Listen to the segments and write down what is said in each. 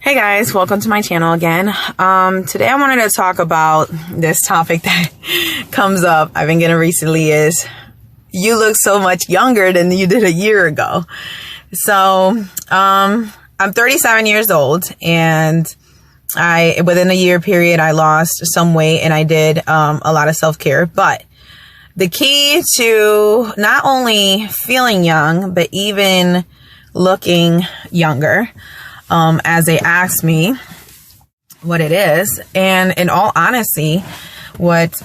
Hey guys, welcome to my channel again. Today I wanted to talk about this topic that comes up I've been getting recently is you look so much younger than you did a year ago. So, I'm 37 years old and within a year period, I lost some weight and I did, a lot of self-care, but the key to not only feeling young, but even looking younger, as they asked me what it is. And in all honesty, what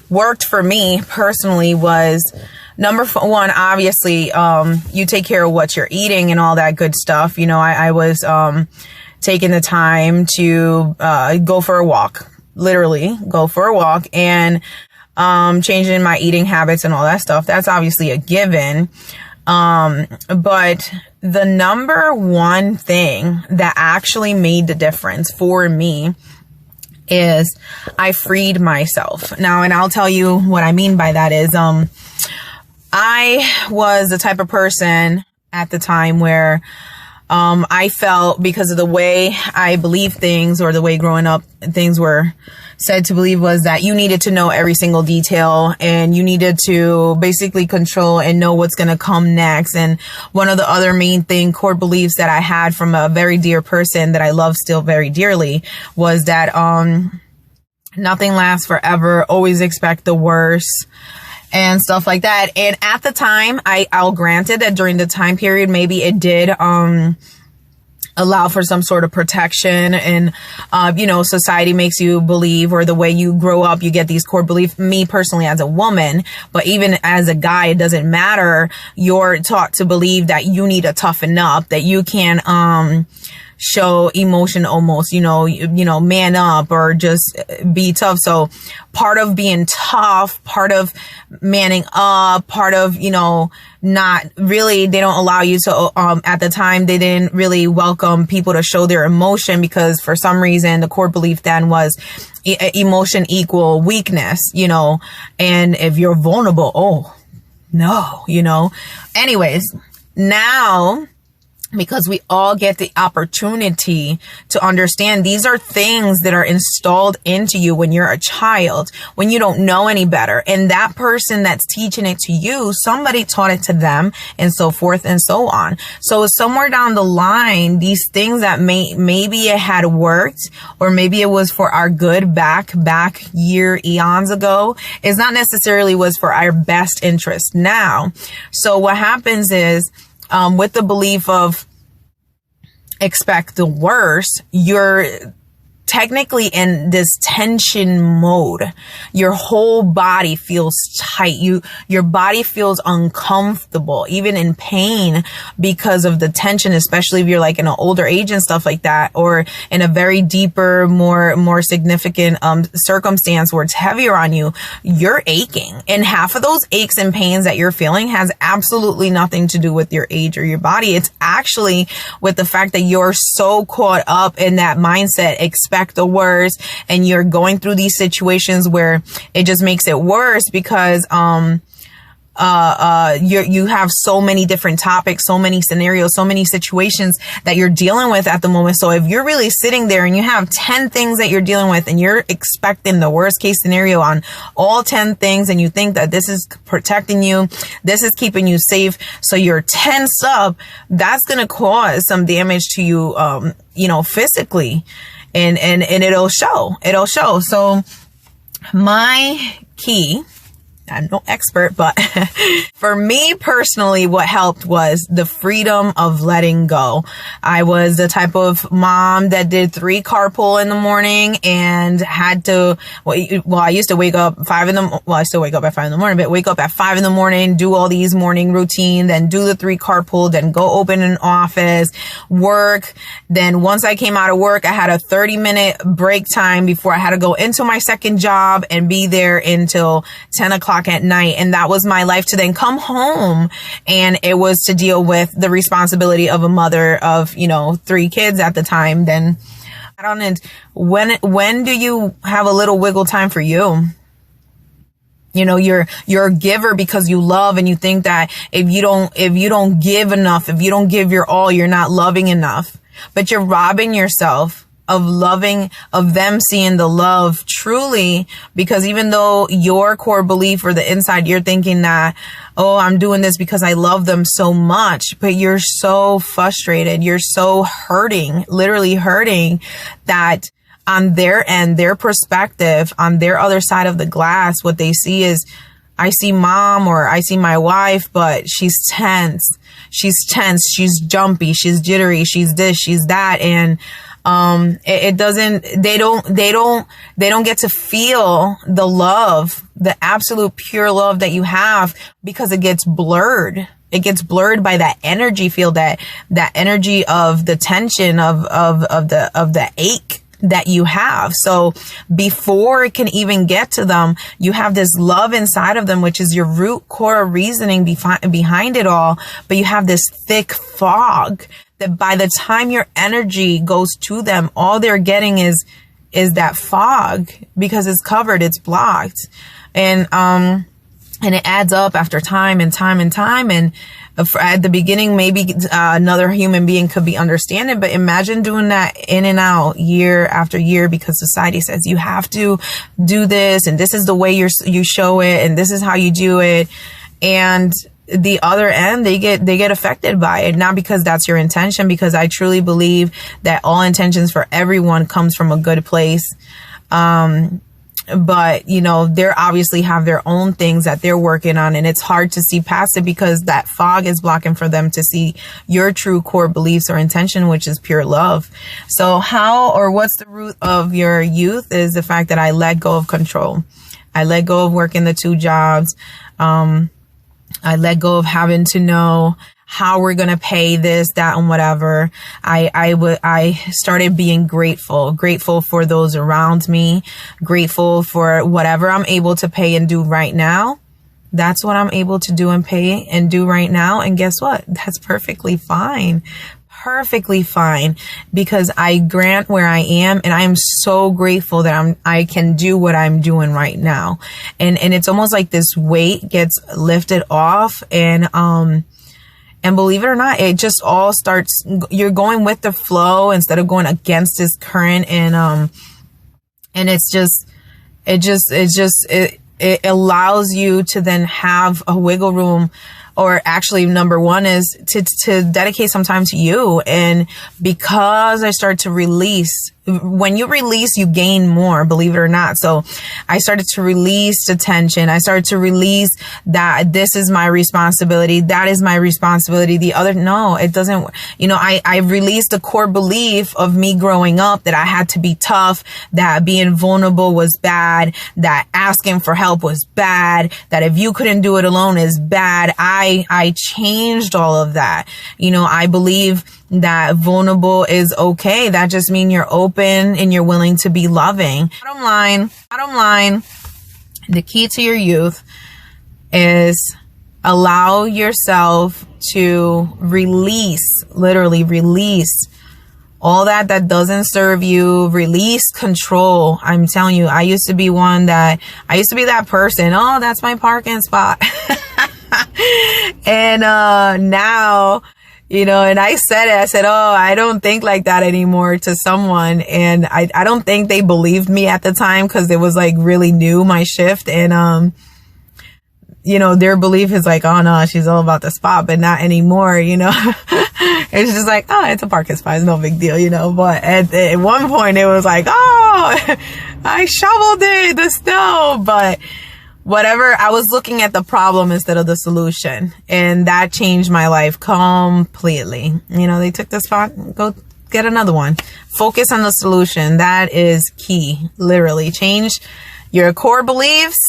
worked for me personally was number one, obviously, you take care of what you're eating and all that good stuff. You know, I was taking the time to go for a walk, literally go for a walk, and changing my eating habits and all that stuff. That's obviously a given. But the number one thing that actually made the difference for me is I freed myself. Now, and I'll tell you what I mean by that is, I was the type of person at the time where, I felt because of the way I believe things or the way growing up things were said to believe was that you needed to know every single detail and you needed to basically control and know what's going to come next. And one of the other main core beliefs that I had from a very dear person that I love still very dearly was that, nothing lasts forever. Always expect the worst and stuff like that. And at the time, I'll grant it that during the time period, maybe it did, allow for some sort of protection and, society makes you believe, or the way you grow up, you get these core beliefs. Me personally as a woman, but even as a guy, it doesn't matter. You're taught to believe that you need to toughen up, that you can, show emotion almost, man up or just be tough. So part of being tough, part of manning up, part of, not really, they don't allow you to, at the time, they didn't really welcome people to show their emotion because for some reason, the core belief then was emotion equal weakness, and if you're vulnerable, oh no, anyways, now, because we all get the opportunity to understand these are things that are installed into you when you're a child, when you don't know any better. And that person that's teaching it to you, somebody taught it to them and so forth and so on. So somewhere down the line, these things that maybe it had worked or maybe it was for our good back eons ago is not necessarily was for our best interest now. So what happens is, with the belief of expect the worst, you're technically in this tension mode. Your whole body feels tight. Your body feels uncomfortable, even in pain because of the tension, especially if you're like in an older age and stuff like that, or in a very deeper, more significant, circumstance where it's heavier on you, you're aching. And half of those aches and pains that you're feeling has absolutely nothing to do with your age or your body. It's actually with the fact that you're so caught up in that mindset, expect the worst, and you're going through these situations where it just makes it worse because you have so many different topics, so many scenarios, so many situations that you're dealing with at the moment. So if you're really sitting there and you have 10 things that you're dealing with and you're expecting the worst case scenario on all 10 things, and you think that this is protecting you, this is keeping you safe, so you're tensed up, that's going to cause some damage to you, physically. And it'll show. So my key, I'm no expert, but for me personally, what helped was the freedom of letting go. I was the type of mom that did 3 carpool in the morning and had to, I used to wake up I still wake up at 5 in the morning, but wake up at 5 in the morning, do all these morning routine, then do the 3 carpool, then go open an office, work. Then once I came out of work, I had a 30-minute break time before I had to go into my second job and be there until 10 o'clock at night. And that was my life to then come home. And it was to deal with the responsibility of a mother of, 3 kids at the time. Then I don't know, when do you have a little wiggle time for you? You're a giver because you love, and you think that if you don't give enough, if you don't give your all, you're not loving enough. but you're robbing yourself of them seeing the love truly, because even though your core belief or the inside, you're thinking that, oh, I'm doing this because I love them so much, but you're so frustrated. You're so hurting, literally hurting, that on their end, their perspective, on their other side of the glass, what they see is, I see mom or I see my wife, but she's tense. She's tense. She's jumpy. She's jittery. She's this, she's that. And they don't get to feel the love, the absolute pure love that you have, because it gets blurred. It gets blurred by that energy field, that energy of the tension of the ache that you have. So before it can even get to them, you have this love inside of them, which is your root core reasoning behind it all. But you have this thick fog that by the time your energy goes to them, all they're getting is that fog, because it's covered, it's blocked. And it adds up after time and time and time. And at the beginning, maybe another human being could be understanding, but imagine doing that in and out year after year, because society says you have to do this, and this is the way you show it, and this is how you do it. And the other end, they get affected by it, not because that's your intention, because I truly believe that all intentions for everyone comes from a good place. But, you know, they obviously have their own things that they're working on, and it's hard to see past it because that fog is blocking for them to see your true core beliefs or intention, which is pure love. So what's the root of your youth is the fact that I let go of control. I let go of working the 2 jobs. I let go of having to know how we're going to pay this, that, and whatever. I started being grateful for those around me, grateful for whatever I'm able to pay and do right now. That's what I'm able to do and pay and do right now. And guess what? That's perfectly fine. Perfectly fine, because I grant where I am, and I am so grateful that I can do what I'm doing right now. And it's almost like this weight gets lifted off, and believe it or not, it just all starts, you're going with the flow instead of going against this current. And it allows you to then have a wiggle room, or actually number one is to dedicate some time to you. And because I start to release, when you release, you gain more, believe it or not. So I started to release the tension. I started to release that this is my responsibility. That is my responsibility. The other, no, it doesn't, I released the core belief of me growing up that I had to be tough, that being vulnerable was bad, that asking for help was bad, that if you couldn't do it alone is bad. I changed all of that. I believe that vulnerable is okay. That just means you're open and you're willing to be loving. Bottom line, the key to your youth is allow yourself to literally release all that doesn't serve you. Release control. I'm telling you, I used to be that person. Oh, that's my parking spot. And now, and I said, oh, I don't think like that anymore to someone. And I don't think they believed me at the time, because it was like really new, my shift. And, their belief is like, oh no, she's all about the spot, but not anymore, It's just like, oh, it's a parking spot. It's no big deal, but at one point it was like, oh, I shoveled the snow, but whatever, I was looking at the problem instead of the solution. And that changed my life completely. They took the spot, go get another one. Focus on the solution. That is key. Literally change your core beliefs.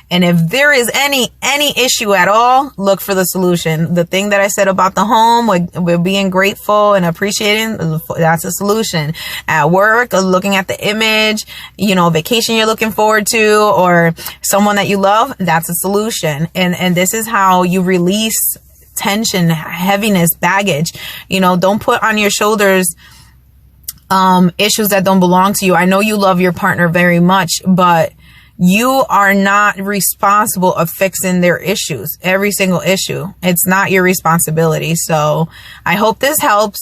And if there is any issue at all, look for the solution. The thing that I said about the home, with being grateful and appreciating, that's a solution. At work, looking at the image, vacation you're looking forward to, or someone that you love, that's a solution. And this is how you release tension, heaviness, baggage. Don't put on your shoulders issues that don't belong to you. I know you love your partner very much, but you are not responsible of fixing their issues, every single issue. It's not your responsibility. So I hope this helps.